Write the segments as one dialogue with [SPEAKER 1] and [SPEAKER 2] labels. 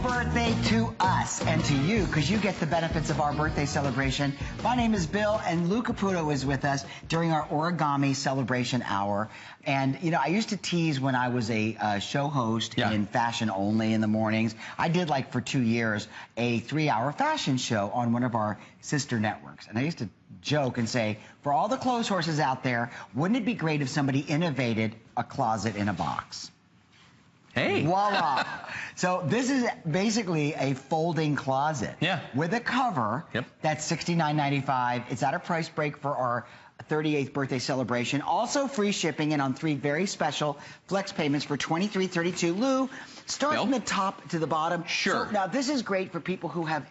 [SPEAKER 1] birthday to us and to you, because you get the benefits of our birthday celebration. My name is Bill, and Lou Caputo is with us during our Origami celebration hour. And, you know, I used to tease when I was a show host in Fashion Only in the mornings. I did, like, for 2 years, a 3-hour fashion show on one of our sister networks. And I used to joke and say, for all the clothes horses out there, wouldn't it be great if somebody innovated a closet in a box?
[SPEAKER 2] Hey.
[SPEAKER 1] Voila. So this is basically a folding closet.
[SPEAKER 2] Yeah.
[SPEAKER 1] With a cover. Yep. That's $69.95. It's at a price break for our 38th birthday celebration. Also free shipping and on 3 very special flex payments for $23.32. Lou, start from the top to the bottom.
[SPEAKER 2] Sure.
[SPEAKER 1] So now this is great for people who have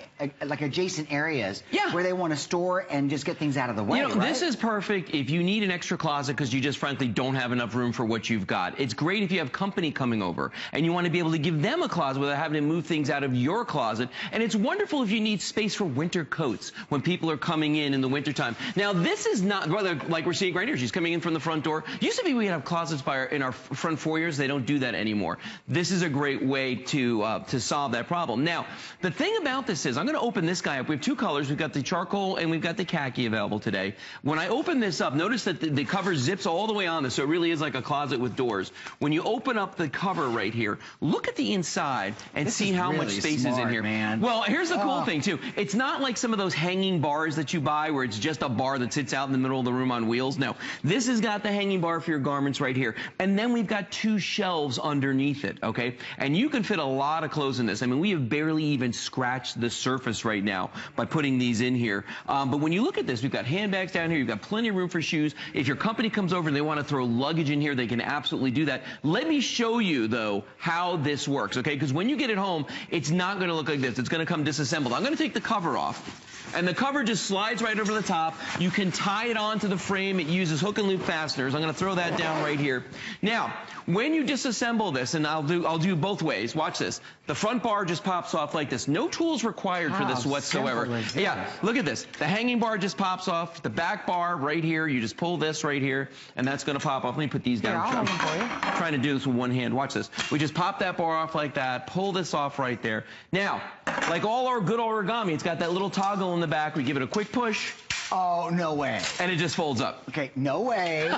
[SPEAKER 1] like adjacent areas where they want to store and just get things out of the way.
[SPEAKER 2] You know, this is perfect if you need an extra closet because you just frankly don't have enough room for what you've got. It's great if you have company coming over and you want to be able to give them a closet without having to move things out of your closet. And it's wonderful if you need space for winter coats when people are coming in the wintertime. Now, this is not, rather like we're seeing right here, she's coming in from the front door. Used to be we'd have closets in our front foyers. They don't do that anymore. This is a great way to solve that problem. Now, the thing about this is, I'm going to open this guy up. We have 2 colors. We've got the charcoal and we've got the khaki available today. When I open this up, notice that the cover zips all the way on this, so it really is like a closet with doors. When you open up the cover right here, look at the inside and see how much space is in here.
[SPEAKER 1] Man.
[SPEAKER 2] Well, here's the cool thing, too. It's not like some of those hanging bars that you buy where it's just a bar that sits out in the middle of the room on wheels. No, this has got the hanging bar for your garments right here. And then we've got 2 shelves underneath it, okay? And you can fit a lot of clothes in this. I mean, we have barely even scratched the surface right now by putting these in here. But when you look at this, we've got handbags down here. You've got plenty of room for shoes. If your company comes over and they want to throw luggage in here, they can absolutely do that. Let me show you, though, how this works, okay? Because when you get it home, it's not going to look like this. It's going to come disassembled. I'm going to take the cover off. And the cover just slides right over the top. You can tie it onto the frame. It uses hook and loop fasteners. I'm going to throw that down right here. Now, when you disassemble this, and I'll do both ways. Watch this. The front bar just pops off like this. No tools required for this whatsoever. Yeah, look at this. The hanging bar just pops off. The back bar right here, you just pull this right here, and that's going to pop off. Let me put these down.
[SPEAKER 1] I'll hold them for you.
[SPEAKER 2] I'm trying to do this with one hand. Watch this. We just pop that bar off like that, pull this off right there. Now, like all our good origami, it's got that little toggle in the back. We give it a quick push.
[SPEAKER 1] Oh, no way.
[SPEAKER 2] And it just folds up.
[SPEAKER 1] Okay, no way.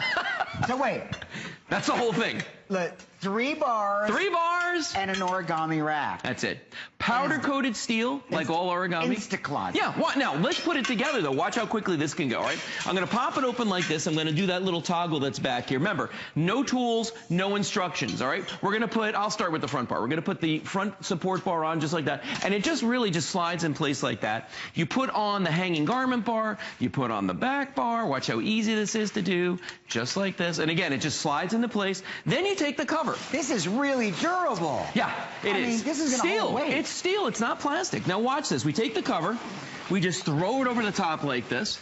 [SPEAKER 1] So wait.
[SPEAKER 2] That's the whole thing.
[SPEAKER 1] Look, 3 bars.
[SPEAKER 2] 3 bars.
[SPEAKER 1] And an origami rack.
[SPEAKER 2] That's it. Powder-coated steel, like all origami.
[SPEAKER 1] Instacloset.
[SPEAKER 2] Yeah, now, let's put it together, though. Watch how quickly this can go, all right? I'm going to pop it open like this. I'm going to do that little toggle that's back here. Remember, no tools, no instructions, all right? We're going to put, I'll start with the front bar. We're going to put the front support bar on just like that, and it just really just slides in place like that. You put on the hanging garment bar. You put on the back bar. Watch how easy this is to do, just like this. And again, it just slides into place. Then you take the cover.
[SPEAKER 1] This is really durable.
[SPEAKER 2] Yeah, it is.
[SPEAKER 1] I mean, this is going to hold weight.
[SPEAKER 2] It's steel. It's not plastic. Now watch this. We take the cover. We just throw it over the top like this.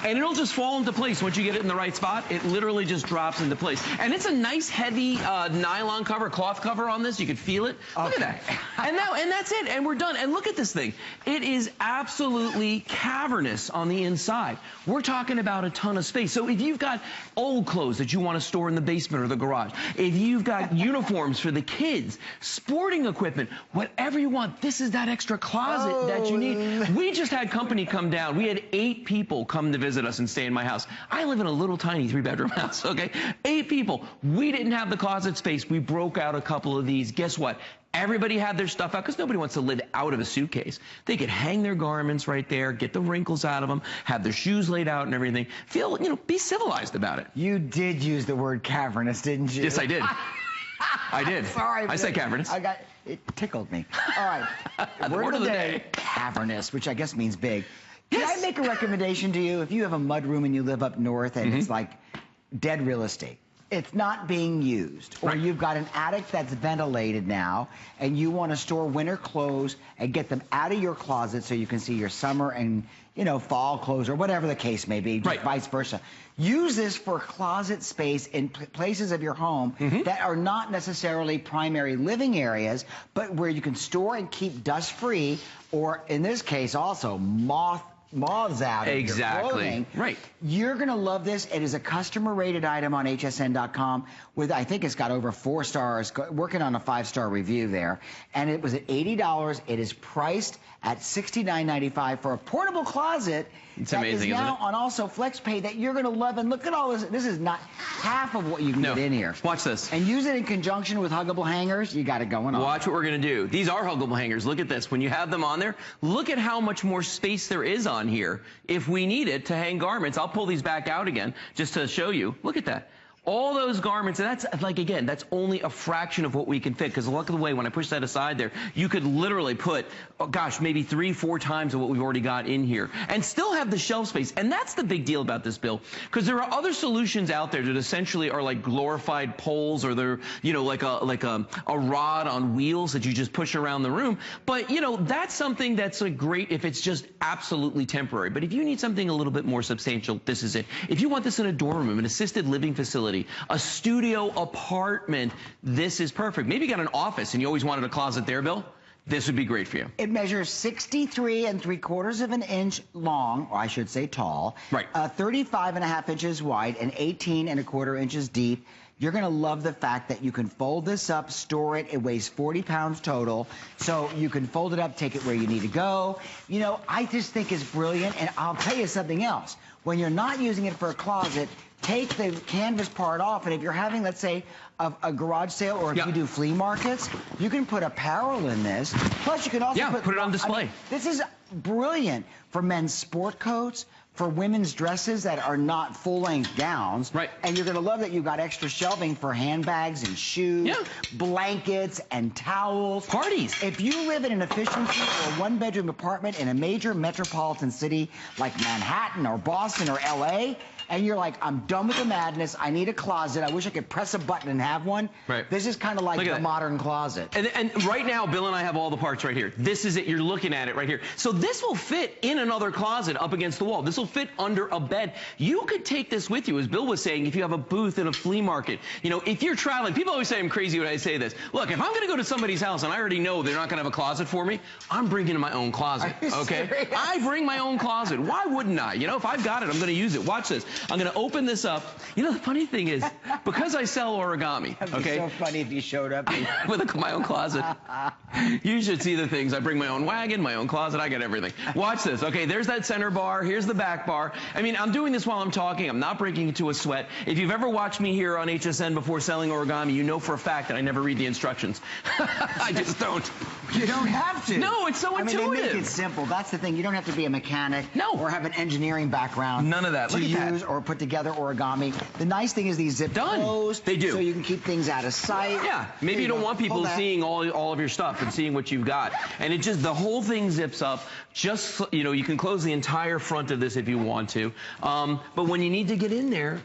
[SPEAKER 2] And it'll just fall into place once you get it in the right spot. It literally just drops into place. And it's a nice, heavy nylon cover, cloth cover on this. You can feel it. Look at that. And that's it. And we're done. And look at this thing. It is absolutely cavernous on the inside. We're talking about a ton of space. So if you've got old clothes that you want to store in the basement or the garage, if you've got uniforms for the kids, sporting equipment, whatever you want, this is that extra closet that you need. We just had company come down. We had 8 people come to visit us and stay in my house. I live in a little tiny 3-bedroom house, okay? 8 people. We didn't have the closet space. We broke out a couple of these. Guess what? Everybody had their stuff out because nobody wants to live out of a suitcase. They could hang their garments right there, get the wrinkles out of them, have their shoes laid out and everything. Feel, you know, be civilized about it.
[SPEAKER 1] You did use the word cavernous, didn't you?
[SPEAKER 2] Yes, I did. I did.
[SPEAKER 1] Sorry.
[SPEAKER 2] I said cavernous.
[SPEAKER 1] It tickled me. All right. Word of the day, cavernous, which I guess means big. Can I make a recommendation to you? If you have a mudroom and you live up north and it's like dead real estate, it's not being used, or you've got an attic that's ventilated now and you want to store winter clothes and get them out of your closet so you can see your summer and, you know, fall clothes or whatever the case may be, just vice versa. Use this for closet space in places of your home that are not necessarily primary living areas, but where you can store and keep dust-free, or in this case also moth moths out of your clothing.
[SPEAKER 2] Right.
[SPEAKER 1] You're going to love this. It is a customer-rated item on hsn.com with, I think it's got over 4 stars, working on a 5-star review there. And it was at $80. It is priced at $69.95 for a portable closet.
[SPEAKER 2] It's amazing,
[SPEAKER 1] that is now
[SPEAKER 2] isn't it?
[SPEAKER 1] on also FlexPay that you're going to love. And look at all this. This is not half of what you can get in here.
[SPEAKER 2] Watch this.
[SPEAKER 1] And use it in conjunction with huggable hangers. You got it going on.
[SPEAKER 2] Watch what we're going to do. These are huggable hangers. Look at this. When you have them on there, look at how much more space there is on here if we need it to hang garments. I'll pull these back out again just to show you. Look at that. All those garments, and that's, like, again, that's only a fraction of what we can fit, because look at the way, when I push that aside there, you could literally put, oh gosh, maybe 3-4 times of what we've already got in here, and still have the shelf space. And that's the big deal about this, Bill, because there are other solutions out there that essentially are like glorified poles, or they're, you know, like a rod on wheels that you just push around the room. But, you know, that's something that's like great if it's just absolutely temporary. But if you need something a little bit more substantial, this is it. If you want this in a dorm room, an assisted living facility, a studio apartment, this is perfect. Maybe you got an office and you always wanted a closet there, Bill. This would be great for you. It
[SPEAKER 1] measures 63 3/4 of an inch long, or I should say tall.
[SPEAKER 2] Right.
[SPEAKER 1] 35.5 inches wide and 18 1/4 inches deep. You're going to love the fact that you can fold this up, store it. It weighs 40 pounds total. So you can fold it up, take it where you need to go. You know, I just think it's brilliant. And I'll tell you something else. When you're not using it for a closet, take the canvas part off, and if you're having, let's say, a garage sale, or if you do flea markets, you can put apparel in this. Plus, you can also
[SPEAKER 2] put it on display.
[SPEAKER 1] I mean, this is brilliant for men's sport coats, for women's dresses that are not full-length gowns.
[SPEAKER 2] Right.
[SPEAKER 1] And you're going to love that you've got extra shelving for handbags and shoes, blankets and towels.
[SPEAKER 2] Parties.
[SPEAKER 1] If you live in an efficiency or a one-bedroom apartment in a major metropolitan city like Manhattan or Boston or L.A., and you're like, I'm done with the madness, I need a closet, I wish I could press a button and have one.
[SPEAKER 2] Right.
[SPEAKER 1] This is kind of like the modern closet.
[SPEAKER 2] And right now, Bill and I have all the parts right here. This is it. You're looking at it right here. So this will fit in another closet up against the wall. This will fit under a bed. You could take this with you, as Bill was saying, if you have a booth in a flea market. You know, if you're traveling, people always say I'm crazy when I say this. Look, if I'm going to go to somebody's house and I already know they're not going to have a closet for me, I'm bringing my own closet, okay?
[SPEAKER 1] Serious?
[SPEAKER 2] I bring my own closet. Why wouldn't I? You know, if I've got it, I'm going to use it. Watch this. I'm going to open this up. You know, the funny thing is, because I sell origami,
[SPEAKER 1] That'd be so funny if you showed up
[SPEAKER 2] with my own closet. You should see the things. I bring my own wagon, my own closet. I got everything. Watch this. Okay, there's that center bar. Here's the back bar. I mean, I'm doing this while I'm talking. I'm not breaking into a sweat. If you've ever watched me here on HSN before selling origami, you know for a fact that I never read the instructions. I just don't.
[SPEAKER 1] You don't have to.
[SPEAKER 2] No, it's so intuitive.
[SPEAKER 1] I mean, they make it simple. That's the thing. You don't have to be a mechanic or have an engineering background.
[SPEAKER 2] None of that.
[SPEAKER 1] To use or put together origami. The nice thing is these zip closed.
[SPEAKER 2] They do.
[SPEAKER 1] So you can keep things out of sight.
[SPEAKER 2] Yeah. Maybe you don't want people seeing all of your stuff and seeing what you've got. And it just, the whole thing zips up. Just, you know, you can close the entire front of this if you want to. But when you need to get in there,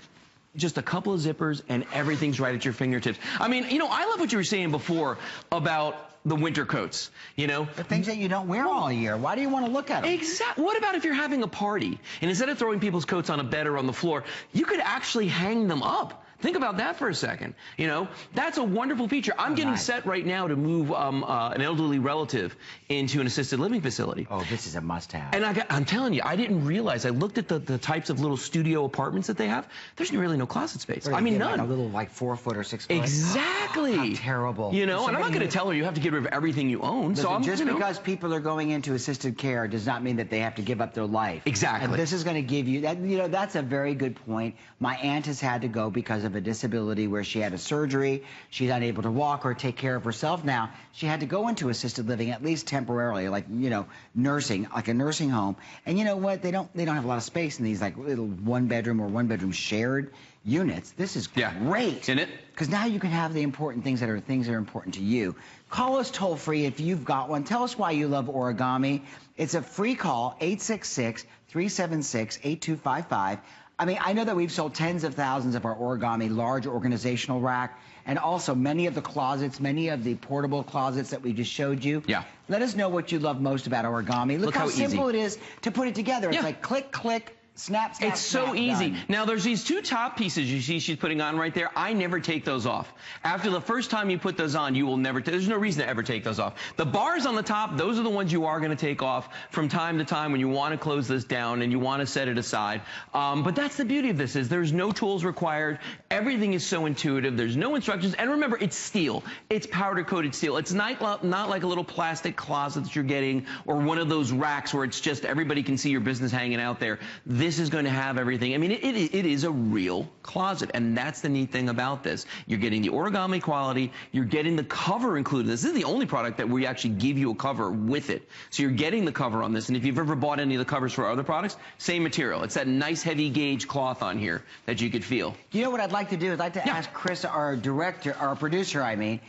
[SPEAKER 2] just a couple of zippers and everything's right at your fingertips. I mean, you know, I love what you were saying before about the winter coats, you know?
[SPEAKER 1] The things that you don't wear all year. Why do you want to look at them?
[SPEAKER 2] Exactly. What about if you're having a party and instead of throwing people's coats on a bed or on the floor, you could actually hang them up? Think about that for a second. You know, that's a wonderful feature. I'm getting set right now to move an elderly relative into an assisted living facility.
[SPEAKER 1] Oh, this is a must-have.
[SPEAKER 2] And I'm telling you, I didn't realize. I looked at the types of little studio apartments that they have. There's really no closet space. I mean, none.
[SPEAKER 1] Like a little, like 4 foot or 6 foot.
[SPEAKER 2] Exactly.
[SPEAKER 1] How terrible.
[SPEAKER 2] You know, and I'm not going to tell her you have to get rid of everything you own.
[SPEAKER 1] Listen, so just because people are going into assisted care does not mean that they have to give up their life.
[SPEAKER 2] Exactly.
[SPEAKER 1] And this is going to give you that. You know, that's a very good point. My aunt has had to go because of a disability where she had a surgery. She's unable to walk or take care of herself now. She had to go into assisted living, at least temporarily, like, you know, nursing, like a nursing home. And you know what? They don't have a lot of space in these like little 1-bedroom or 1-bedroom shared units. This is great.
[SPEAKER 2] Isn't it?
[SPEAKER 1] Because now you can have the important things that are important to you. Call us toll free if you've got one. Tell us why you love origami. It's a free call, 866-376-8255. I mean, I know that we've sold tens of thousands of our origami large organizational rack, and also many of the closets, many of the portable closets that we just showed you.
[SPEAKER 2] Yeah.
[SPEAKER 1] Let us know what you love most about origami. Look how simple it is to put it together. It's like click, click, Snap, snap,
[SPEAKER 2] It's so
[SPEAKER 1] snap,
[SPEAKER 2] easy.
[SPEAKER 1] done.
[SPEAKER 2] Now, there's these two top pieces you see she's putting on right there. I never take those off. After the first time you put those on, you will never, there's no reason to ever take those off. The bars on the top, those are the ones you are going to take off from time to time when you want to close this down and you want to set it aside. But that's the beauty of this, is there's no tools required. Everything is so intuitive. There's no instructions. And remember, it's steel. It's powder-coated steel. It's not like a little plastic closet that you're getting or one of those racks where it's just everybody can see your business hanging out there. This is going to have everything. I mean, it is a real closet, and that's the neat thing about this. You're getting the origami quality. You're getting the cover included. This is the only product that we actually give you a cover with it. So you're getting the cover on this, and if you've ever bought any of the covers for other products, same material. It's that nice heavy gauge cloth on here that you could feel.
[SPEAKER 1] You know what I'd like to do? I'd like to ask Chris, our director, our producer, I mean,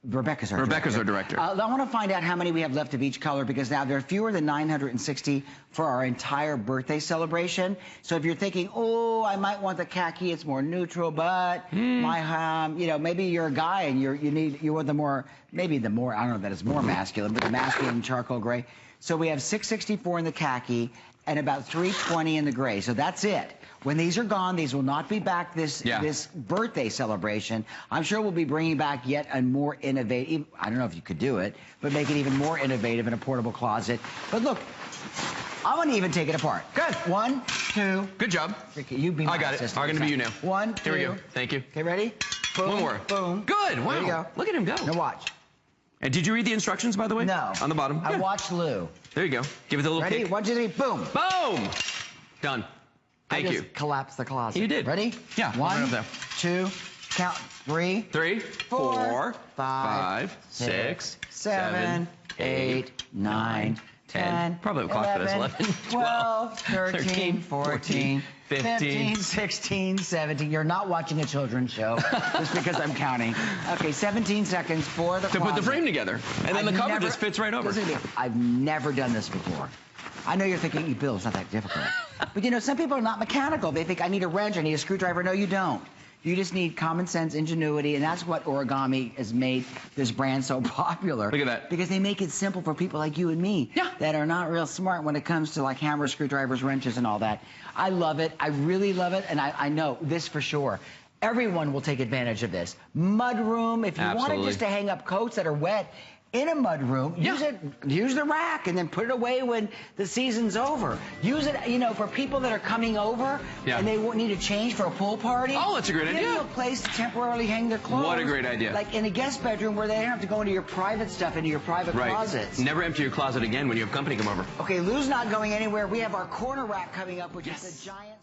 [SPEAKER 1] Rebecca's our director. I want to find out how many we have left of each color, because now there are fewer than 960 for our entire birthday celebration. So if you're thinking, oh, I might want the khaki, it's more neutral, but my, you know, maybe you're a guy and you want the more, maybe the more, I don't know that it's more masculine, but the masculine charcoal gray. So we have 664 in the khaki and about 320 in the gray. So that's it. When these are gone, these will not be back this birthday celebration. I'm sure we'll be bringing back yet a more innovative, I don't know if you could do it, but make it even more innovative in a portable closet. But look, I want to even take it apart. Good. 1, 2.
[SPEAKER 2] Good job.
[SPEAKER 1] You be my
[SPEAKER 2] I got it.
[SPEAKER 1] assistant.
[SPEAKER 2] I'm going to be you now.
[SPEAKER 1] 1, 2.
[SPEAKER 2] Here we go. Thank you.
[SPEAKER 1] Okay, ready? Boom.
[SPEAKER 2] One more.
[SPEAKER 1] Boom.
[SPEAKER 2] Good. Wow.
[SPEAKER 1] There you go.
[SPEAKER 2] Look at him go.
[SPEAKER 1] Now watch.
[SPEAKER 2] And did you read the instructions, by the way?
[SPEAKER 1] No.
[SPEAKER 2] On the bottom?
[SPEAKER 1] I watched Lou.
[SPEAKER 2] There you go. Give it a little
[SPEAKER 1] Ready?
[SPEAKER 2] kick.
[SPEAKER 1] 1, 2, 3. Boom.
[SPEAKER 2] Boom. Done. Thank you.
[SPEAKER 1] Collapse the closet.
[SPEAKER 2] You did.
[SPEAKER 1] Ready?
[SPEAKER 2] Yeah.
[SPEAKER 1] 1, 2, count 3,
[SPEAKER 2] 4, 5, 6, 7, 8, 9, 10. Probably a clock for this. 11,
[SPEAKER 1] 12, 13, 14, 15, 16, 17. You're not watching a children's show just because I'm counting. Okay, 17 seconds for the
[SPEAKER 2] to put the frame together. And then the cover just fits right over.
[SPEAKER 1] Listen to me. I've never done this before. I know you're thinking, Bill, it's not that difficult. But, you know, some people are not mechanical. They think, I need a wrench, I need a screwdriver. No, you don't. You just need common sense, ingenuity, and that's what Origami has made this brand so popular.
[SPEAKER 2] Look at that.
[SPEAKER 1] Because they make it simple for people like you and me that are not real smart when it comes to, like, hammers, screwdrivers, wrenches, and all that. I love it. I really love it, and I know this for sure. Everyone will take advantage of this. Mud room, if you wanted just to hang up coats that are wet, in a mud room, use the rack and then put it away when the season's over. Use it, you know, for people that are coming over and they need a change for a pool party.
[SPEAKER 2] Oh, that's a great idea.
[SPEAKER 1] Give them a place to temporarily hang their clothes.
[SPEAKER 2] What a great idea.
[SPEAKER 1] Like in a guest bedroom where they don't have to go into your private stuff, into your private closets.
[SPEAKER 2] Never empty your closet again when you have company come over.
[SPEAKER 1] Okay, Lou's not going anywhere. We have our corner rack coming up, which is a giant...